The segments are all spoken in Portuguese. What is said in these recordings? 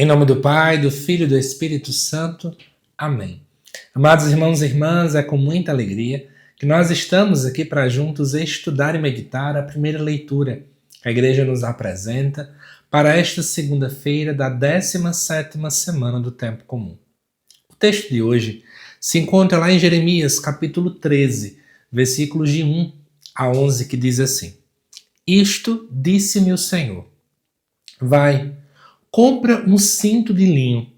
Em nome do Pai, do Filho e do Espírito Santo. Amém. Amados irmãos e irmãs, é com muita alegria que nós estamos aqui para juntos estudar e meditar a primeira leitura que a Igreja nos apresenta para esta segunda-feira da 17ª semana do Tempo Comum. O texto de hoje se encontra lá em Jeremias, capítulo 13, versículos de 1 a 11, que diz assim: Isto disse-me o Senhor: Vai, compra um cinto de linho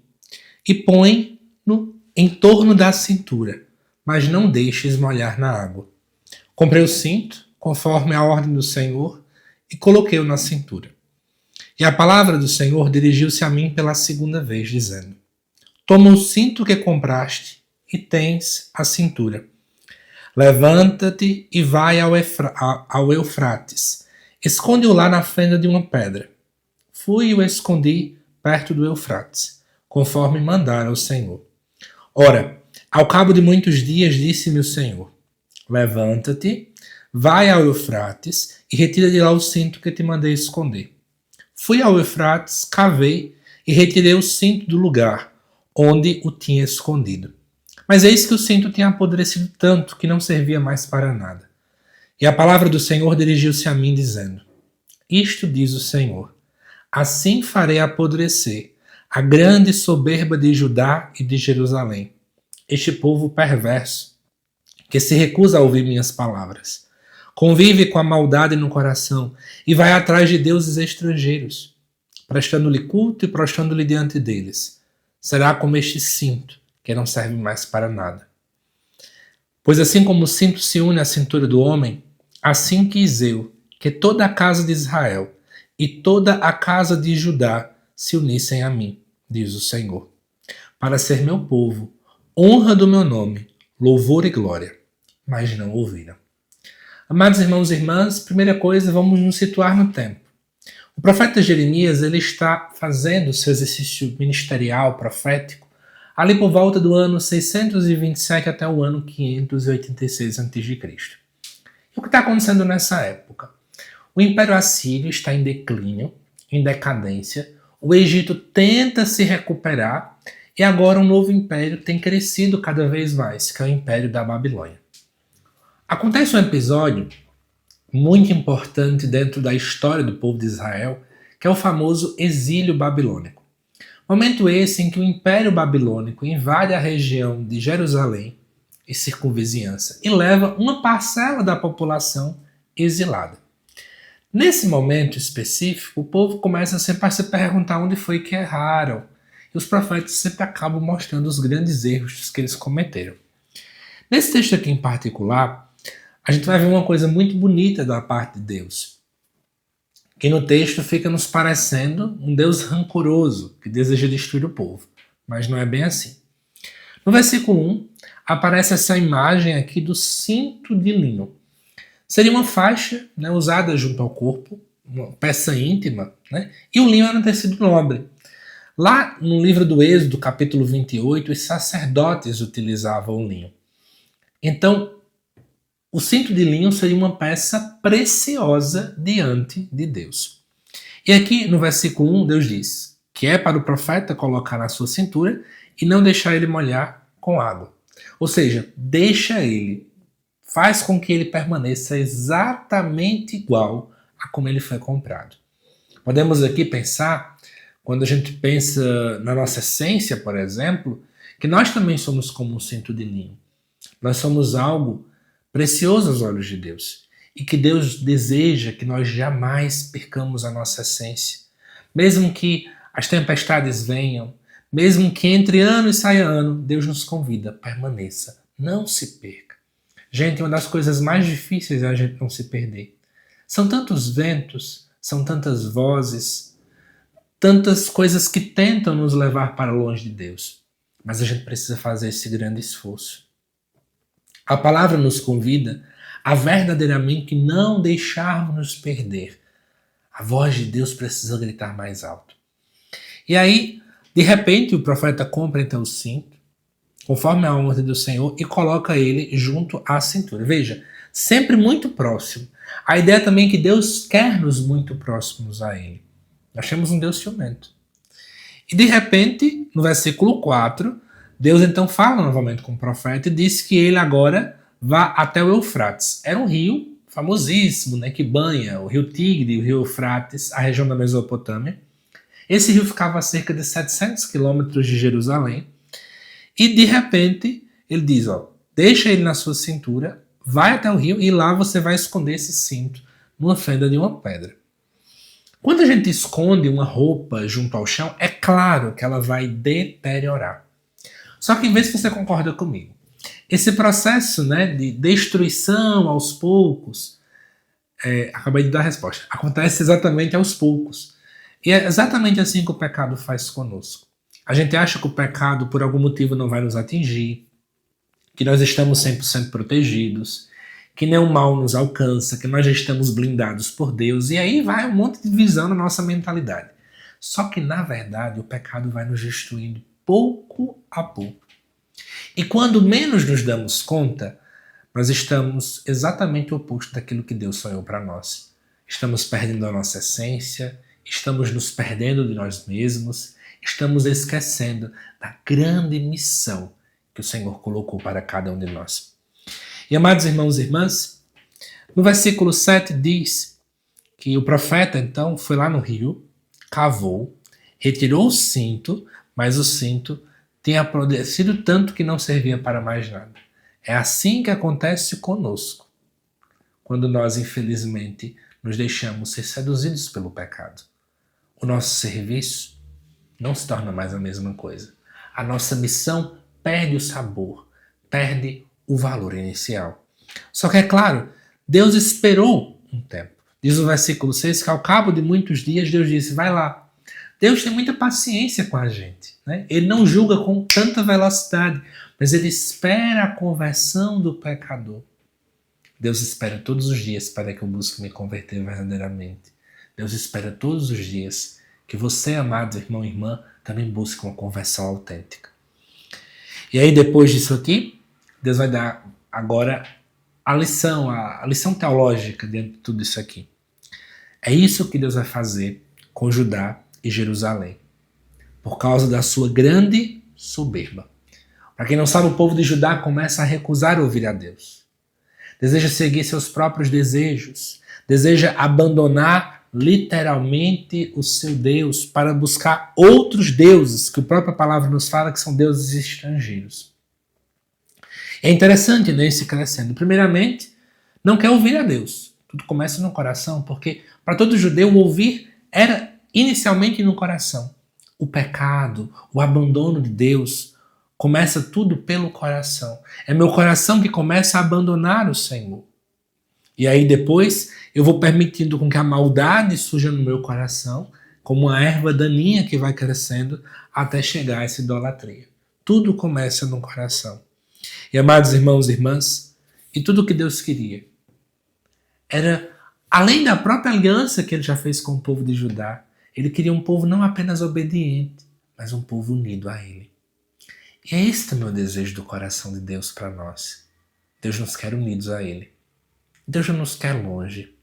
e põe-no em torno da cintura, mas não deixes molhar na água. Comprei o cinto, conforme a ordem do Senhor, e coloquei-o na cintura. E a palavra do Senhor dirigiu-se a mim pela segunda vez, dizendo: Toma o cinto que compraste e tens a cintura. Levanta-te e vai ao Eufrates. Esconde-o lá na fenda de uma pedra. Fui e o escondi perto do Eufrates, conforme mandara o Senhor. Ora, ao cabo de muitos dias, disse-me o Senhor: Levanta-te, vai ao Eufrates e retira de lá o cinto que te mandei esconder. Fui ao Eufrates, cavei e retirei o cinto do lugar onde o tinha escondido. Mas eis que o cinto tinha apodrecido tanto que não servia mais para nada. E a palavra do Senhor dirigiu-se a mim, dizendo: Isto diz o Senhor: Assim farei apodrecer a grande soberba de Judá e de Jerusalém, este povo perverso, que se recusa a ouvir minhas palavras. Convive com a maldade no coração e vai atrás de deuses estrangeiros, prestando-lhe culto e prostrando-lhe diante deles. Será como este cinto, que não serve mais para nada. Pois assim como o cinto se une à cintura do homem, assim quis eu que toda a casa de Israel e toda a casa de Judá se unissem a mim, diz o Senhor, para ser meu povo, honra do meu nome, louvor e glória. Mas não ouviram. Amados irmãos e irmãs, primeira coisa, vamos nos situar no tempo. O profeta Jeremias, ele está fazendo o seu exercício ministerial, profético, ali por volta do ano 627 até o ano 586 a.C. E o que está acontecendo nessa época? O Império Assírio está em declínio, em decadência, o Egito tenta se recuperar e agora um novo império tem crescido cada vez mais, que é o Império da Babilônia. Acontece um episódio muito importante dentro da história do povo de Israel, que é o famoso exílio babilônico. Momento esse em que o Império Babilônico invade a região de Jerusalém e circunvizinhança e leva uma parcela da população exilada. Nesse momento específico, o povo começa sempre a se perguntar onde foi que erraram. E os profetas sempre acabam mostrando os grandes erros que eles cometeram. Nesse texto aqui em particular, a gente vai ver uma coisa muito bonita da parte de Deus. Que no texto fica nos parecendo um Deus rancoroso que deseja destruir o povo. Mas não é bem assim. No versículo 1, aparece essa imagem aqui do cinto de linho. Seria uma faixa, né, usada junto ao corpo, uma peça íntima, né, e o linho era um tecido nobre. Lá no livro do Êxodo, capítulo 28, os sacerdotes utilizavam o linho. Então, o cinto de linho seria uma peça preciosa diante de Deus. E aqui no versículo 1, Deus diz que é para o profeta colocar na sua cintura e não deixar ele molhar com água. Ou seja, deixa ele, faz com que ele permaneça exatamente igual a como ele foi comprado. Podemos aqui pensar, quando a gente pensa na nossa essência, por exemplo, que nós também somos como um cinto de linho. Nós somos algo precioso aos olhos de Deus e que Deus deseja que nós jamais percamos a nossa essência. Mesmo que as tempestades venham, mesmo que entre ano e saia ano, Deus nos convida, permaneça, não se perca. Gente, uma das coisas mais difíceis é a gente não se perder. São tantos ventos, são tantas vozes, tantas coisas que tentam nos levar para longe de Deus. Mas a gente precisa fazer esse grande esforço. A palavra nos convida a verdadeiramente não deixarmos nos perder. A voz de Deus precisa gritar mais alto. E aí, de repente, o profeta compra então o cinto, conforme a ordem do Senhor, e coloca ele junto à cintura. Veja, sempre muito próximo. A ideia também é que Deus quer nos muito próximos a Ele. Nós temos um Deus ciumento. E de repente, no versículo 4, Deus então fala novamente com o profeta e diz que ele agora vá até o Eufrates. Era um rio famosíssimo, né, que banha o rio Tigre e o rio Eufrates, a região da Mesopotâmia. Esse rio ficava a cerca de 700 quilômetros de Jerusalém. E de repente, ele diz, deixa ele na sua cintura, vai até o rio e lá você vai esconder esse cinto numa fenda de uma pedra. Quando a gente esconde uma roupa junto ao chão, é claro que ela vai deteriorar. Só que em vez que você concorda comigo, esse processo, né, de destruição aos poucos, acabei de dar a resposta, acontece exatamente aos poucos. E é exatamente assim que o pecado faz conosco. A gente acha que o pecado por algum motivo não vai nos atingir, que nós estamos 100% protegidos, que nenhum mal nos alcança, que nós já estamos blindados por Deus, e aí vai um monte de visão na nossa mentalidade. Só que, na verdade, o pecado vai nos destruindo pouco a pouco. E quando menos nos damos conta, nós estamos exatamente o oposto daquilo que Deus sonhou para nós. Estamos perdendo a nossa essência, estamos nos perdendo de nós mesmos, estamos esquecendo da grande missão que o Senhor colocou para cada um de nós. E amados irmãos e irmãs, no versículo 7 diz que o profeta então foi lá no rio, cavou, retirou o cinto, mas o cinto tinha apodrecido tanto que não servia para mais nada. É assim que acontece conosco, quando nós infelizmente nos deixamos ser seduzidos pelo pecado. O nosso serviço não se torna mais a mesma coisa. A nossa missão perde o sabor, perde o valor inicial. Só que é claro, Deus esperou um tempo. Diz o versículo 6 que ao cabo de muitos dias Deus disse, vai lá. Deus tem muita paciência com a gente, né? Ele não julga com tanta velocidade, mas ele espera a conversão do pecador. Deus espera todos os dias para que eu busque me converter verdadeiramente. Deus espera todos os dias que você, amado irmão e irmã, também busque uma conversão autêntica. E aí depois disso aqui, Deus vai dar agora a lição teológica dentro de tudo isso aqui. É isso que Deus vai fazer com Judá e Jerusalém, por causa da sua grande soberba. Para quem não sabe, o povo de Judá começa a recusar ouvir a Deus. Deseja seguir seus próprios desejos, deseja abandonar literalmente o seu Deus para buscar outros deuses, que a própria palavra nos fala que são deuses estrangeiros. É interessante, né, esse crescendo. Primeiramente, não quer ouvir a Deus. Tudo começa no coração, porque para todo judeu ouvir era inicialmente no coração. O pecado, o abandono de Deus, começa tudo pelo coração. É meu coração que começa a abandonar o Senhor. E aí depois eu vou permitindo com que a maldade surja no meu coração, como uma erva daninha que vai crescendo até chegar a essa idolatria. Tudo começa no coração. E amados irmãos e irmãs, e tudo o que Deus queria era, além da própria aliança que ele já fez com o povo de Judá, ele queria um povo não apenas obediente, mas um povo unido a ele. E é esse também o desejo do coração de Deus para nós. Deus nos quer unidos a ele. Deus não nos quer longe.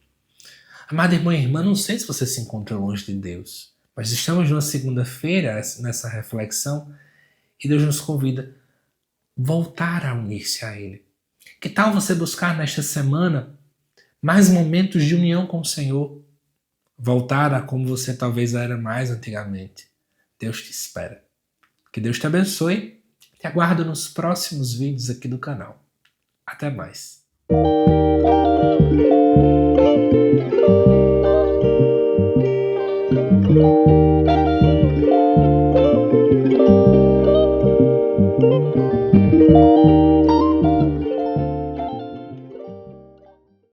Amada irmã e irmã, não sei se você se encontra longe de Deus, mas estamos numa segunda-feira nessa reflexão e Deus nos convida a voltar a unir-se a Ele. Que tal você buscar nesta semana mais momentos de união com o Senhor? Voltar a como você talvez era mais antigamente. Deus te espera. Que Deus te abençoe. Te aguardo nos próximos vídeos aqui do canal. Até mais.